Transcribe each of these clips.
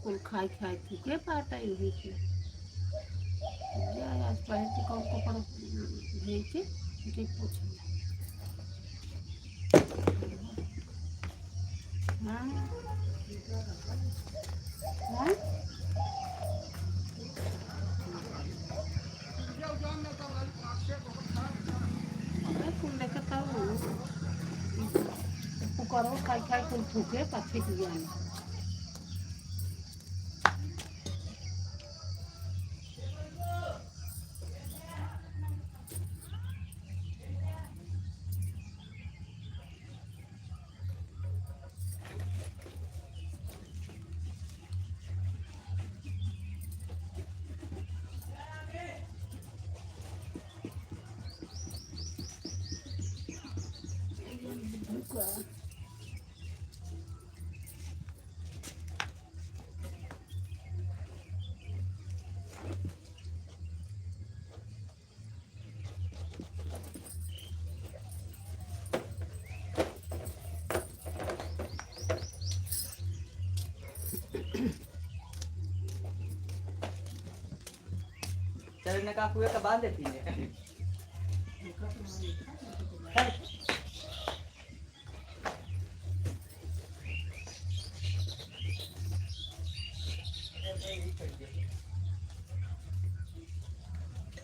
कुल खाई खाई थूके पाटाई হয়েছে আজ বাইরে কম কপড় ধুয়েছে এটাই পছন্দ হ্যাঁ হ্যাঁ कुल लेकर तब करो खाई खाई कुल थूके पाछे की जाने चलने का कुएं का बांध देती है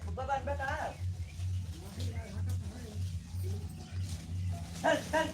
बाबा बेटा चल चल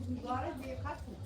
ઘરે દેખાતું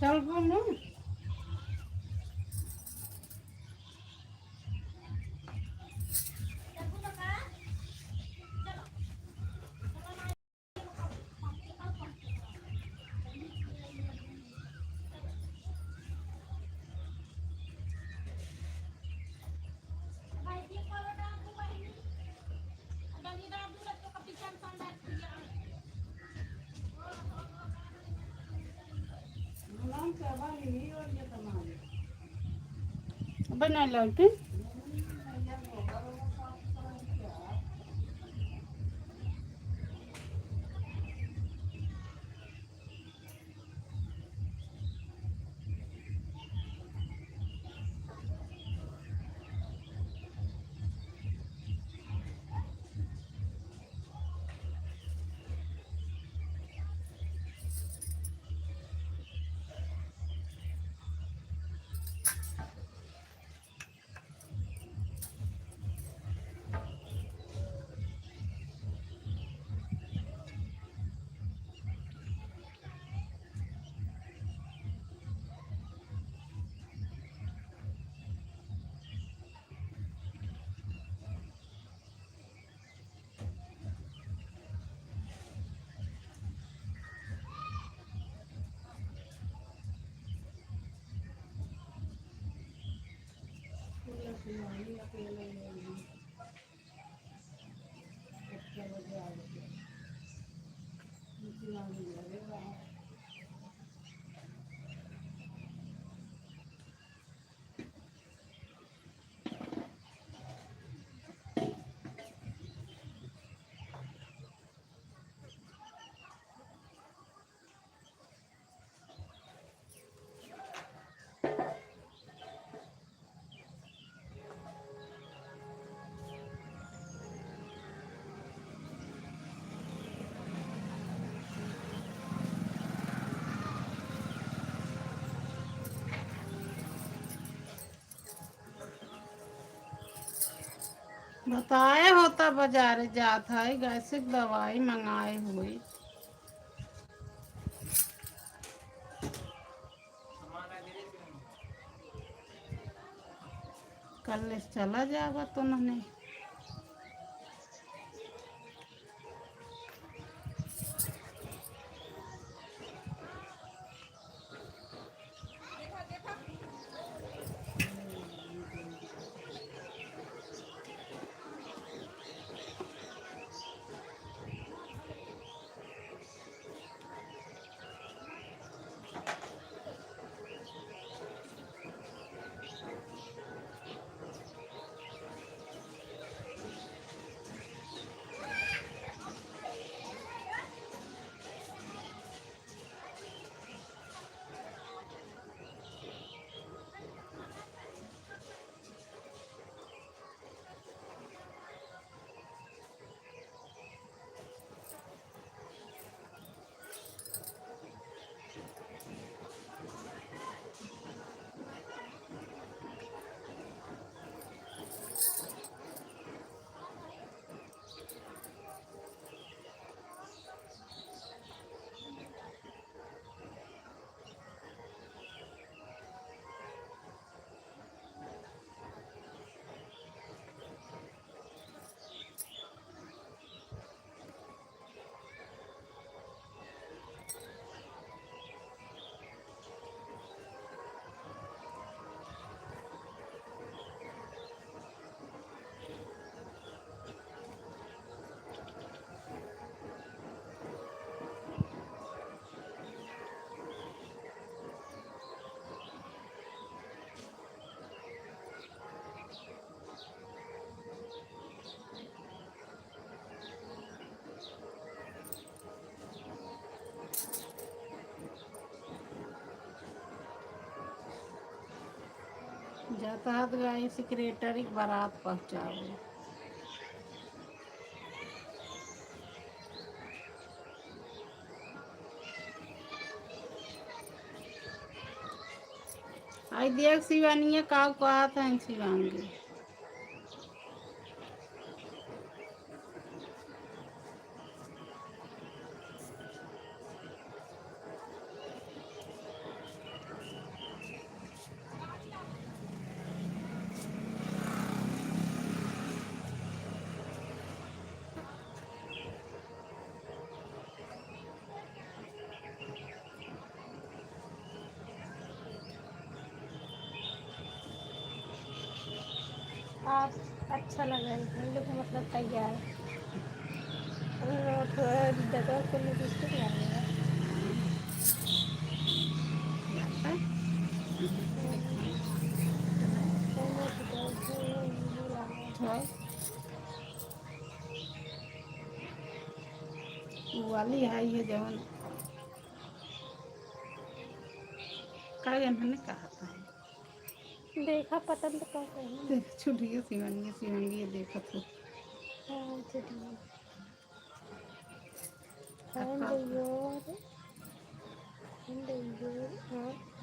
चल बोलू बना लो के बताए होता बाजार जात है गैसे दवाई मंगाए हुए कल चला जाएगा तो नहीं बताहत गई सेक्रेटरी के बारात पहुँचावे। आई देख शिवानी का कहत है शिवांगी। आप अच्छा लगा हम लोग मतलब तैयार थोड़ा जगह को लिपस्टिक लगेगा। वाली है ये जवन का मैंने कहा था देखा पसंद कर रही देख छुट्टी शिवंगी शिवंगी देखा तो हाँ छुट्टी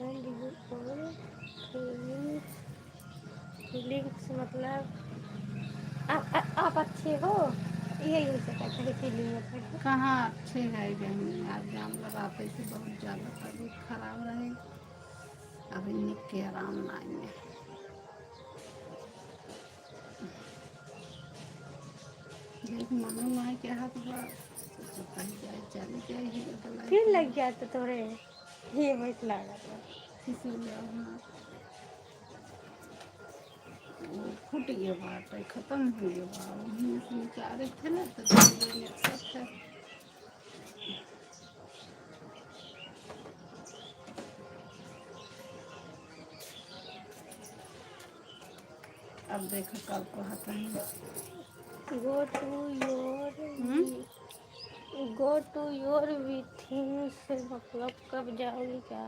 and your फीलिंग्स मतलब आप अच्छे हो यही हो सकता है फीलिंग मतलब कहाँ अच्छे है बहन आज जाम लगाते से बहुत ज़्यादा तबीयत खराब रहे अभी निक के आराम लाएंगे। देख मनो ना क्या हाथ बार चली जाए फिर लग गया तो थोड़े ये वैस लगा था इसीलिए फूट गया बात खत्म हो गया बात वहीं से निकाले थे ना तो सब है। अब देखो कल को आता है गो टू योर विथिंग से मतलब कब जाओगी क्या।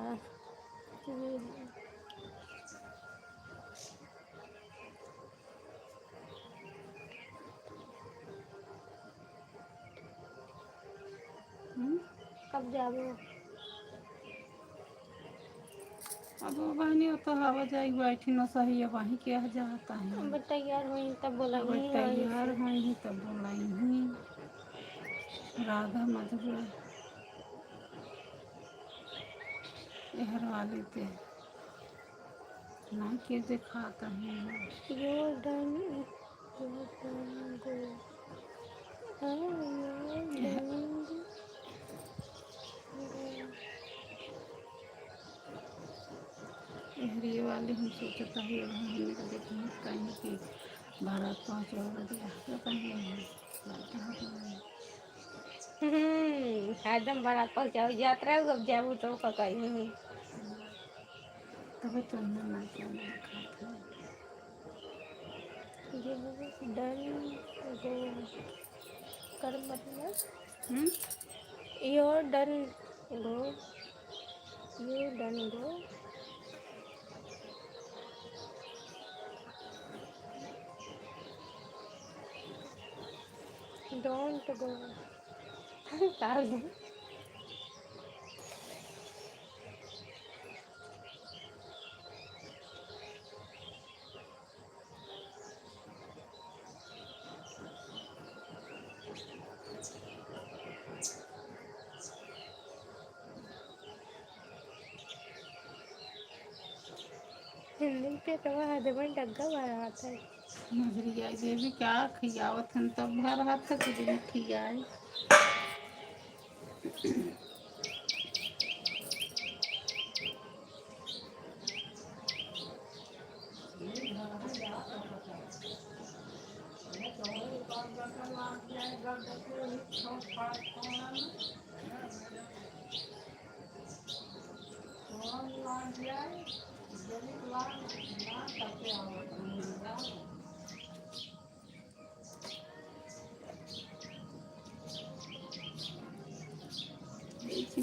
कब जाओगे अब बहनी तो हवा जाएगी बैठी न सही है वहीं क्या जाता है अब तैयार हुई तब बोला तैयार हुई तब बोला राधा मधुर यहर वाले थे ना के दिखाता है योर डन गो ये वाले हम सोचता है हमने को देखने कहीं कि भारत पहुँचा दिया कहीं एकदम बारात पहुँचाओ यात्रा अब जाऊँ तो कहीं तभी तो ना क्या दिखाता डन गो कर मतलब your done go your done go don't go Hindi पे तो हदमन डग्गा भरा आता है नजरिया ये भी क्या खियावत हम तब भर हाथ से कुछ भी खियाए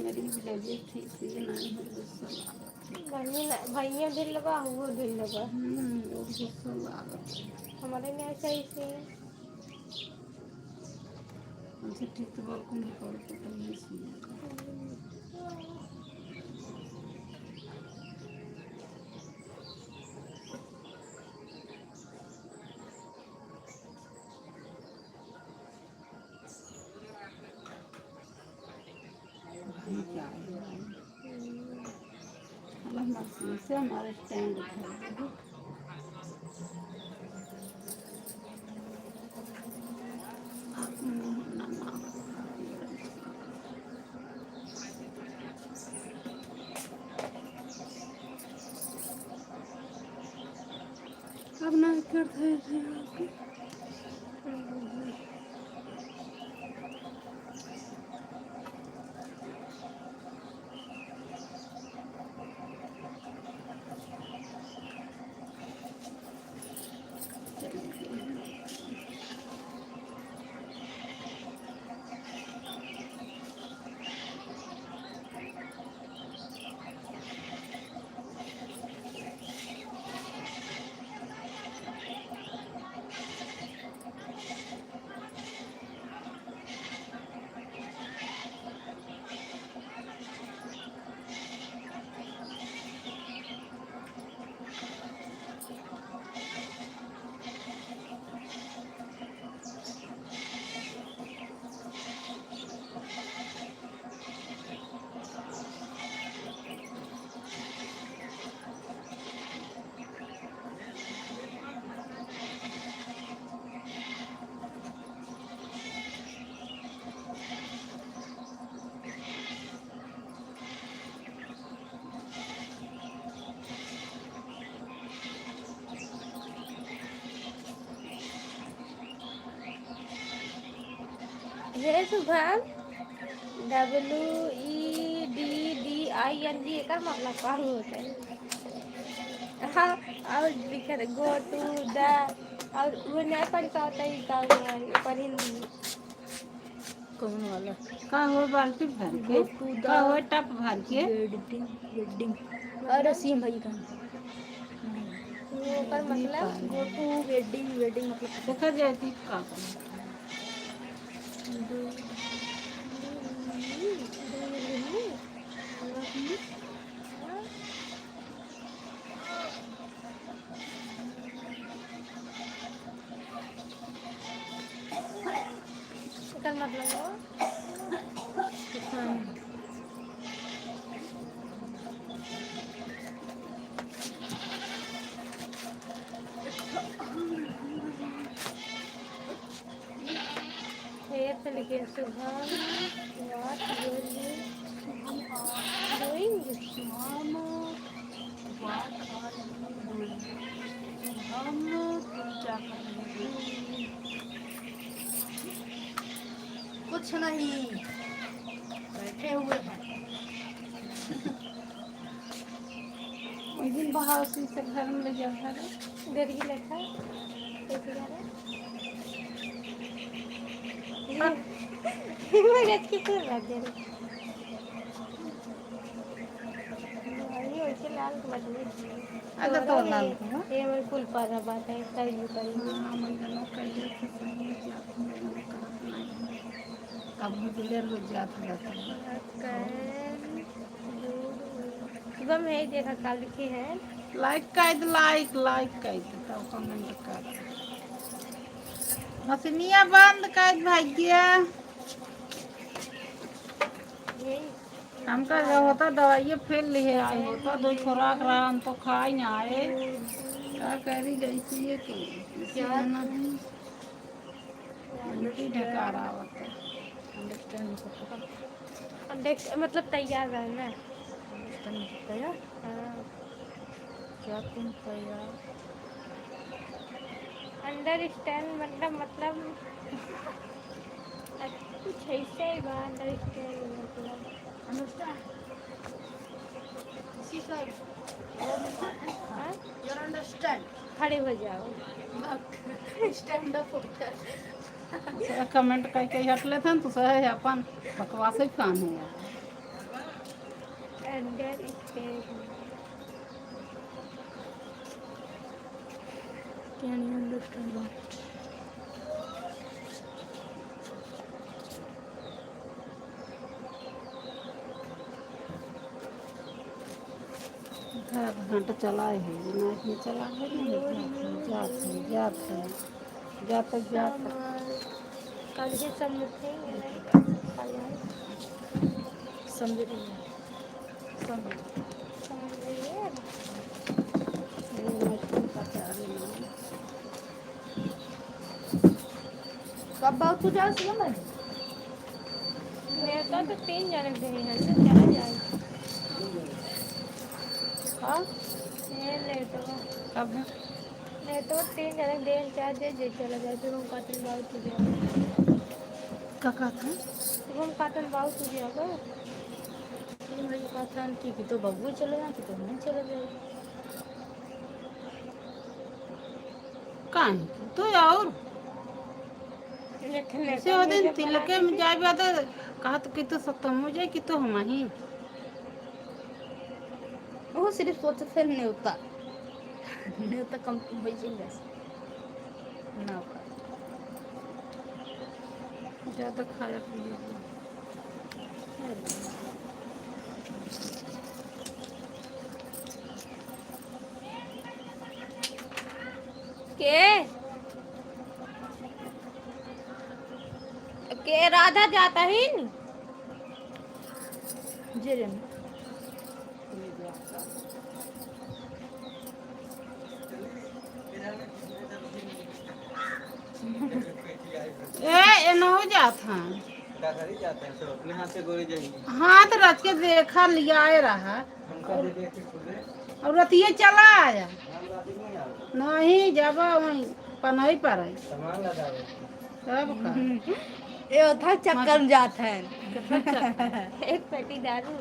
मरीज लगे ठीक से नहीं हो गुस्सा लागत भैया दिल लगा वो दिल लगा गुस्सा लागत हमारे में ऐसा ही से हमसे ठीक तो बिल्कुल नहीं कर पता नहीं सुना से हमारे स्टैंड उठा अब ना करते थे हे शुभम WEDDING एकर मतलब का होता है हाँ और लिखा गो टू द और वो नहीं पढ़ का होता है का पर हिंदी कौन वाला का हो बाल्टी भर के का हो टप भर के वेडिंग अरे सीम भाई का वो पर मतलब गो टू वेडिंग मतलब देखा जाती का एकर मतलब हो here to लिखे शुभम what you doing हम तुम क्या करेंगे कुछ नहीं बैठे हुए हैं उस दिन बाहर उसी से घर में ले जाता है देरी लिखा मेरे कितने लगे वैसे लाल के बदले अगर तो लाल को ये मेरे फुल पर बात है कई भी करी हां मैं दोनों कहिए कि सही जात में अब बुझले हो जात रहता है शुभम है देखा काल लिखे हैं लाइक कर तब कमेंट कर मसनिया बंद कर भाग्य हमका जो होता दवाई फेल लिए आए होता दो खुराक रहा हम तो खा ही ना आए क्या करी जैसी है तो क्या ना ढका रहा होता मतलब तैयार रहना तैयार हाँ क्या तुम तैयार अंडरस्टैंड मतलब कुछ ऐसे ही बा अंडरस्टैंड मतलब understand see sir you understand खड़े हो जाओ स्टैंड अप होकर कमेंट करके हट लेते हैं तो सही अपन बकवास ही काम है यार अंडर स्टेज क्या नहीं अंडरस्टैंड बात आधा घंटा चलाए है नाइट में चला है जाते जाते जाते जाते कल ही समझेंगे नहीं समझ रही है समझ समझिए कब बात हो जाए सुनो मैं मेरे तो 3 जने भी हैं तो चला जाए हाँ ये ले तो कब नहीं तो 3 जने देन चार्ज जे चला जाए फिर हम काटन बहुत हो जाएगा काका था फिर हम काटन बहुत हो जाएगा मेरी बात है कि तो बबू चले जाए कि तो नहीं चले जाए कहाँ तो और लेकिन से वो दिन तिलके में जाए बात कहा तो कि तो सत्तम हो जाए कि तो हम ही वो सिर्फ सोचते थे न्योता न्योता कम भेजेंगे ना ज़्यादा खाया पिया के राधा जाता ही नहीं जे रे ए न हो जाता जाते हैं सब अपने हाथ से गोली जाएंगे हाथ रच के देखा लिया आए रहा और रतिये चला आया नहीं जब वहीं पनई पर है सामान लगा रहे सब का ये था चक्कर में जाता है एक पेटी दारू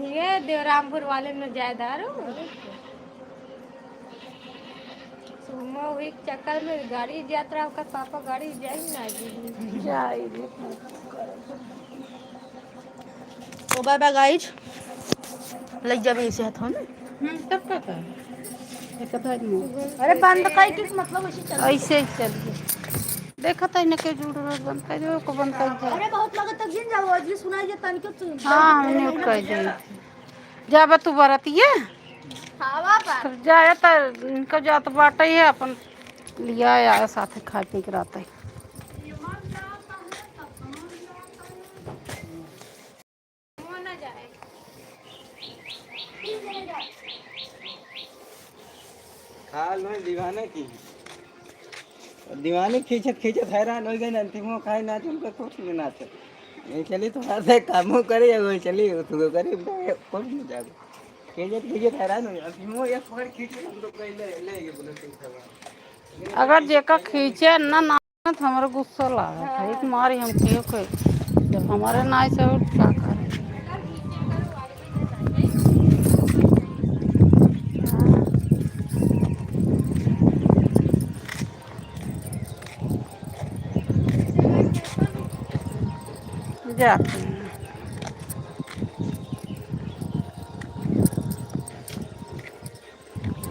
ये देवरामपुर वाले में जाए दारू सुबह हुई चक्कर में गाड़ी यात्रा का पापा गाड़ी जाएगी ना जाएगी तो बाय बाय गाइज लग जावे इसे हाथ में तब का था एक था अरे बंद कर के मतलब ऐसे चल ऐसे ही चल गए देखा था इन्हें के जुड़ रहा बंद कर दो को बंद कर दो अरे बहुत लगा तक जिन जाओ जी सुनाई जे तन के तू हाँ हमने उठ कर दी जाबे तू बरतिए हवा पर तब जाए तो इनका जात बाटे है अपन लिया आया साथ खा पी के रहता है खाल में दीवाने की दीवाने खींचत खींचत हैरान हो गए अंतिम खाए ना तुमको कुछ नहीं नाचे नहीं चली तो ऐसे कामों करे वो चली तो करे कुछ नहीं जाए खींचत खींचत हैरान हो अंतिम एक पकड़ खींच हम लोग ले गए बोले ठीक है अगर जेका खींचे ना ना तो हमारा गुस्सा लगा था एक मारी हम क्यों कोई जब हमारे नाई से उठ क्या करे जाते हैं